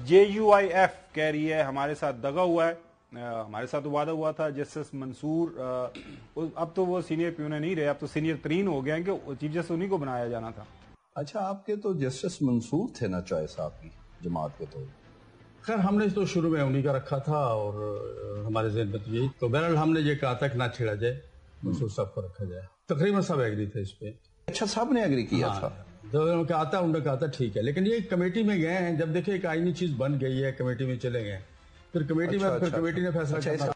JUIF کہہ رہی ہے ہمارے ساتھ دغا ہوا ہے, ہمارے ساتھ وعدہ ہوا تھا جسٹس منصور, اب تو وہ سینئر پیونے نہیں رہے, اب تو سینئر ترین ہو گئے ہیں کہ چیف جسٹس انہی کو بنایا جانا تھا. اچھا آپ کے تو جسٹس منصور تھے نا چوائس آپ کی جماعت کے. تو خیر ہم نے تو شروع میں انہی کا رکھا تھا اور ہمارے ذہن میں تو یہی, تو بہرحال ہم نے یہ کہا تھا کہ نہ چھیڑا جائے, منصور صاحب کو رکھا جائے. تقریباً سب ایگری تھے اس پہ. اچھا صاحب نے ایگری کیا تھا. تو انہوں نے کہا تھا ٹھیک ہے, لیکن یہ کمیٹی میں گئے ہیں, جب دیکھیں ایک آئینی چیز بن گئی ہے کمیٹی میں چلے گئے, پھر کمیٹی نے فیصلہ کیا.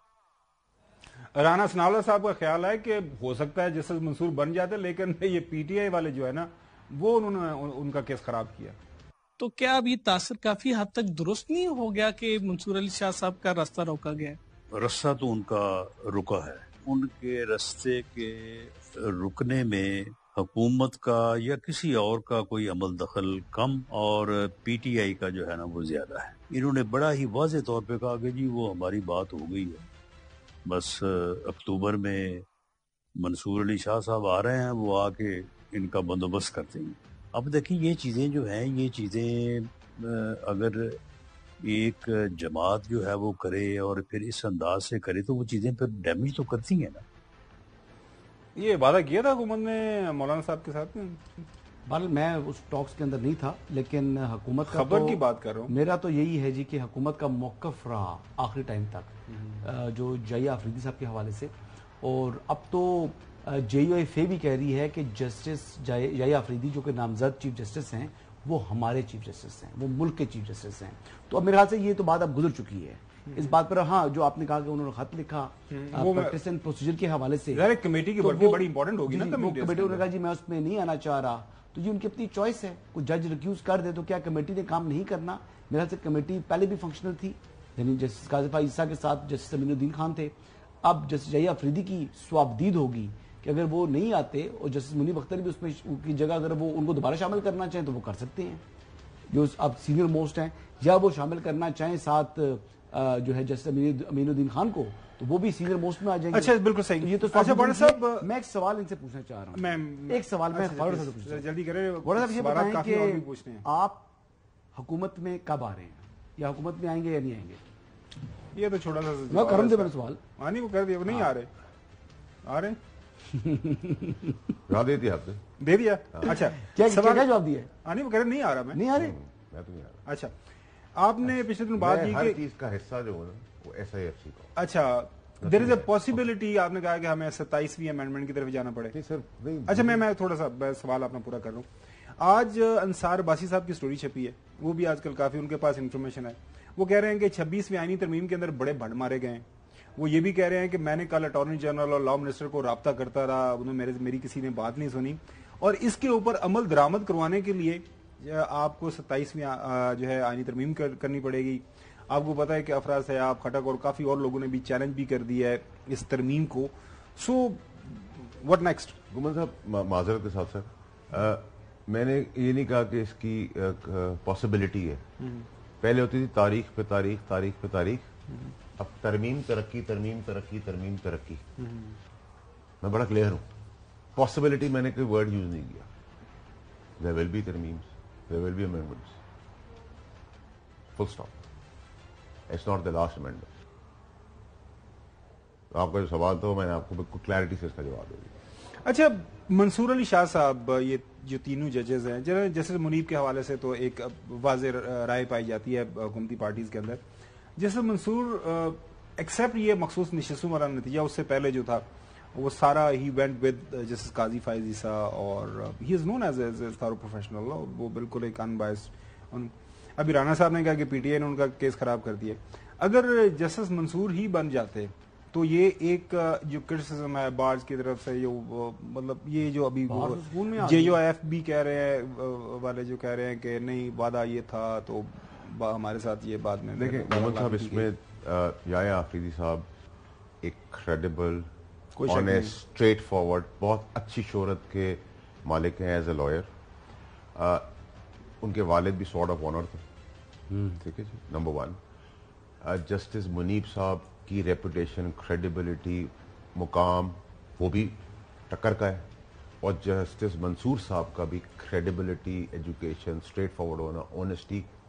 رانا ثناءاللہ صاحب کا خیال ہے کہ ہو سکتا ہے جسٹس منصور بن جاتے, لیکن یہ PTI والے جو ہے نا وہ انہوں نے ان کا کیس خراب کیا. تو کیا اب یہ تاثر کافی حد تک درست نہیں ہو گیا کہ منصور علی شاہ صاحب کا راستہ روکا گیا ہے؟ راستہ تو ان کا رکا ہے, ان کے راستے کے رکنے میں حکومت کا یا کسی اور کا کوئی عمل دخل کم اور PTI کا جو ہے نا وہ زیادہ ہے. انہوں نے بڑا ہی واضح طور پہ کہا کہ جی وہ ہماری بات ہو گئی ہے, بس اکتوبر میں منصور علی شاہ صاحب آ رہے ہیں, وہ آ کے ان کا بندوبست کرتے ہیں. اب دیکھیں یہ چیزیں جو ہیں, یہ چیزیں اگر ایک جماعت جو ہے وہ کرے اور پھر اس انداز سے کرے تو وہ چیزیں پھر ڈیمیج تو کرتی ہیں نا. یہ وعدہ کیا تھا حکومت نے مولانا صاحب کے ساتھ میں. بہرحال میں اس ٹاکس کے اندر نہیں تھا, لیکن حکومت کا خبر کی بات کر رہا ہوں. میرا تو یہی ہے جی کہ حکومت کا موقف رہا آخری ٹائم تک جو جائیہ آفریدی صاحب کے حوالے سے, اور اب تو JUIF بھی کہہ رہی ہے کہ جسٹس جائیہ آفریدی جو کہ نامزد چیف جسٹس ہیں وہ ہمارے چیف جسٹس ہیں, وہ ملک کے چیف جسٹس ہیں. تو اب میرے خیال سے یہ تو بات اب گزر چکی ہے اس بات پر. ہاں جو آپ نے کہا کہ انہوں نے خط لکھا پریکٹس اینڈ پروسیجر کے حوالے سے, کمیٹی کی ورکنگ بڑی امپورٹنٹ ہوگی نا. کمیٹی نے کہا جی میں اس میں نہیں آنا چاہ رہا, تو یہ ان کی اپنی چوائس ہے. کوئی جج ریکیوز کر دے تو کیا کمیٹی نے کام نہیں کرنا؟ میرے خیال سے کمیٹی پہلے بھی فنکشنل تھی, یعنی جسٹس قاضی عیسیٰ کے ساتھ جسٹس امین الدین خان تھے. اب جسٹس جائیہ آفریدی کی سوابدید ہوگی کہ اگر وہ نہیں آتے اور جسٹس منیب اختر بھی اس میں کی جگہ اگر وہ ان کو دوبارہ شامل کرنا چاہیں تو وہ کر سکتے ہیں, جو اب سینئر موسٹ ہیں, یا وہ شامل کرنا چاہیں ساتھ جو ہے جسٹس امین الدین خان کو تو وہ بھی سینئر موسٹ میں آ جائیں گے. اچھا بالکل صحیح. یہ تو بڑا صاحب میں ایک سوال ان سے پوچھنا چاہ رہا ہوں, ایک سوال میں جلدی کریں. بڑا صاحب یہ بتائیں کہ آپ حکومت میں کب آ رہے ہیں, یا حکومت میں آئیں گے یا نہیں آئیں گے؟ یہ تو چھوٹا سا میں کروں دے میرا سوال. ہاں نہیں وہ کر دیا, وہ نہیں آ رہے. آ رہے دے دیا آپ نے, دے دیا. اچھا کیا جواب دیا؟ نہیں وہ کہہ رہے نہیں آ رہا. میں نہیں آ رہے. میں تو نہیں آ رہا. اچھا آپ نے پچھلے دن بات کی ہر چیز کا حصہ جو ہے وہ SIFC کا. اچھا دیر از اے پاسبلٹی, آپ نے کہا کہ ہمیں 27ویں امینڈمنٹ کی طرف جانا پڑے. اچھا میں تھوڑا سا سوال اپنا پورا کر رہا ہوں. آج انصار عباسی صاحب کی سٹوری چھپی ہے, وہ بھی آج کل کافی ان کے پاس انفارمیشن ہے. وہ کہہ رہے ہیں کہ 26ویں آئینی ترمیم کے اندر بڑے بھڑ مارے گئے ہیں. وہ یہ بھی کہہ رہے ہیں کہ میں نے کل اٹارنی جنرل اور لا منسٹر کو رابطہ کرتا رہا, انہوں نے میری کسی نے بات نہیں سنی, اور اس کے اوپر عمل درآمد کروانے کے لیے آپ کو 27ویں جو ہے آئینی ترمیم کرنی پڑے گی. آپ کو پتا ہے کہ افراز سیاب کھٹک اور کافی اور لوگوں نے بھی چیلنج بھی کر دیا ہے اس ترمیم کو. So what next? گمان صاحب معذرت کے ساتھ سر, میں نے یہ نہیں کہا کہ اس کی پاسبلٹی ہے. پہلے ہوتی تھی تاریخ پہ تاریخ, تاریخ پہ تاریخ. اب ترمیم ترقی, ترمیم ترقی, ترمیم ترقی. میں بڑا کلیئر ہوں. پاسبلٹی میں نے کوئی ورڈ یوز نہیں کیا. there will be ترمیمز, there will be amendments, full stop. It's not the last amendment. آپ کا جو سوال تھا میں نے آپ کو بالکل کلیئرٹی سے اس کا جواب دے دیا. اچھا منصور علی شاہ صاحب, یہ جو تینوں ججز ہیں, جسٹس منیب کے حوالے سے تو ایک واضح رائے پائی جاتی ہے حکومتی پارٹیز کے اندر. جسٹس منصور ایکسیپٹ یہ مخصوص نشستوں والا نتیجہ, اس سے پہلے جو تھا وہ سارا ہی وینٹ ود جسٹس قاضی فائز عیسیٰ, اور he is known as a thorough professional, وہ بالکل ایک ان بائسڈ. ابھی رانا صاحب نے کہا کہ PTI نے ان کا کیس خراب کر دیا. اگر جسٹس منصور ہی بن جاتے تو یہ ایک جو کرٹیسزم ہے بارز کی طرف سے, مطلب یہ جو ابھی JUIF بھی کہہ رہے ہیں والے, جو کہہ رہے ہیں کہ نہیں وعدہ یہ تھا تو ہمارے ساتھ یہ بعد میں. دیکھیں محمد صاحب, اس میں جائیہ آفریدی صاحب ایک کریڈیبل, آنیسٹ, اسٹریٹ فارورڈ, بہت اچھی شہرت کے مالک ہیں ایز اے لائر. ان کے والد بھی سارٹ آف آنر تھے, ٹھیک ہے جی, نمبر ون. جسٹس منیب صاحب کی ریپوٹیشن, کریڈیبلٹی, مقام وہ بھی ٹکر کا ہے, اور جسٹس منصور صاحب کا بھی کریڈیبلٹی, ایجوکیشن, اسٹریٹ فارورڈ ہونا, آنیسٹی